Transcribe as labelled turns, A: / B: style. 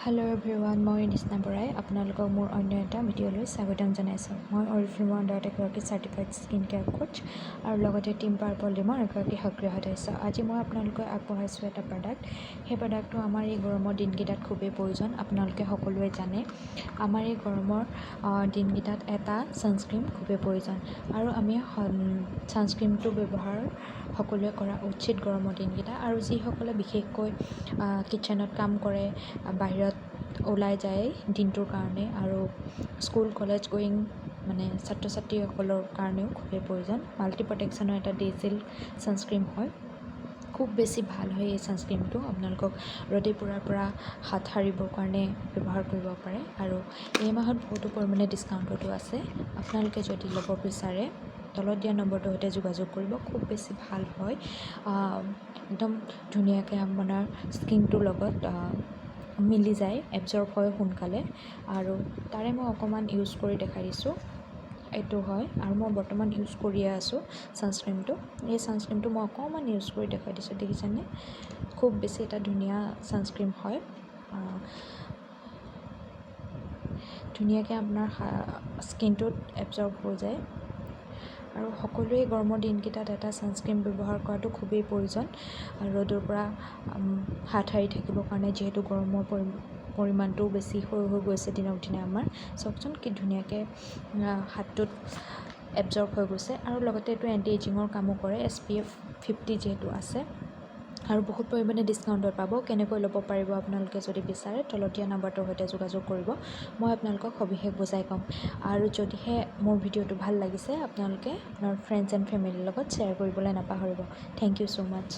A: Hello' everyone, মই নিষ্ণা বৰাই আপোনালোকক মোৰ অন্য এটা ভিডিঅ'লৈ স্বাগতম জনাইছোঁ। মই অৰিফিল্মৰ আণ্ডাৰত এগৰাকী চাৰ্টিফাইড স্কিন কেয়াৰ কোচ আৰু লগতে টিম পাৰ্পল টিমৰ এগৰাকী সক্ৰিয় সদস্য। আজি মই আপোনালোকক আগবঢ়াইছোঁ এটা প্ৰডাক্ট। সেই প্ৰডাক্টটো আমাৰ এই গৰমৰ দিনকেইটাত খুবেই প্ৰয়োজন। আপোনালোকে সকলোৱে জানে আমাৰ এই গৰমৰ দিনকেইটাত এটা ছানস্ক্ৰীম খুবেই প্ৰয়োজন আৰু আমি ছানস্ক্ৰীমটো ব্যৱহাৰ সকলোৱে কৰা উচিত গৰমৰ দিনকেইটা। আৰু যিসকলে বিশেষকৈ কিটচেনত কাম কৰে, বাহিৰত ওলাই যায় দিনটোৰ কাৰণে আৰু স্কুল কলেজ গোয়িং ছাত্ৰ ছাত্ৰীসকলৰ কাৰণেও খুবেই প্ৰয়োজন। মাল্টি প্ৰটেকশ্যনৰ এটা ডে চিল্ক ছানস্ক্ৰীম হয়, খুব বেছি ভাল হয় এই ছানস্ক্ৰীমটো। আপোনালোকক ৰ'দে পোৰাৰ পৰা হাত সাৰিবৰ কাৰণে ব্যৱহাৰ কৰিব পাৰে আৰু এই মাহত বহুতো পৰিমাণে ডিছকাউণ্টতো আছে। আপোনালোকে যদি ল'ব বিচাৰে তলত দিয়া নম্বৰটোৰ সৈতে যোগাযোগ কৰিব। খুব বেছি ভাল হয়, একদম ধুনীয়াকৈ আপোনাৰ স্কিনটোৰ লগত মিলি যায়, এবজৰ্ব হয় সোনকালে। আৰু তাৰে মই অকণমান ইউজ কৰি দেখাই দিছোঁ। এইটো হয় আৰু মই বৰ্তমান ইউজ কৰিয়ে আছোঁ ছানস্ক্ৰীমটো। এই ছানস্ক্ৰীমটো মই অকণমান ইউজ কৰি দেখাই দিছোঁ, দেখিছেনে? খুব বেছি এটা ধুনীয়া ছানস্ক্ৰীম হয়, ধুনীয়াকৈ আপোনাৰ স্কিনটোত এবজৰ্ব হৈ যায়। আৰু সকলোৱে গৰমৰ দিনকেইটাত এটা ছানস্ক্ৰীম ব্যৱহাৰ কৰাটো খুবেই প্ৰয়োজন ৰ'দৰ পৰা হাত সাৰি থাকিবৰ কাৰণে, যিহেতু গৰমৰ পৰিমাণটোও বেছি হৈ গৈছে দিনক দিনে। আমাৰ চাওকচোন কি ধুনীয়াকৈ হাতটোত এবজৰ্ব হৈ গৈছে। আৰু লগতে এইটো এণ্টি এজিঙৰ কামো কৰে, SPF 50 যিহেতু আছে আৰু বহুত পৰিমাণে ডিছকাউণ্টত পাব। কেনেকৈ ল'ব পাৰিব আপোনালোকে যদি বিচাৰে তলত দিয়া নম্বৰটোৰ সৈতে যোগাযোগ কৰিব, মই আপোনালোকক সবিশেষ বুজাই ক'ম। আৰু যদিহে মোৰ ভিডিঅ'টো ভাল লাগিছে আপোনালোকে আপোনাৰ ফ্ৰেণ্ডছ এণ্ড ফেমিলিৰ লগত শ্বেয়াৰ কৰিবলৈ নাপাহৰিব। Thank you so' much.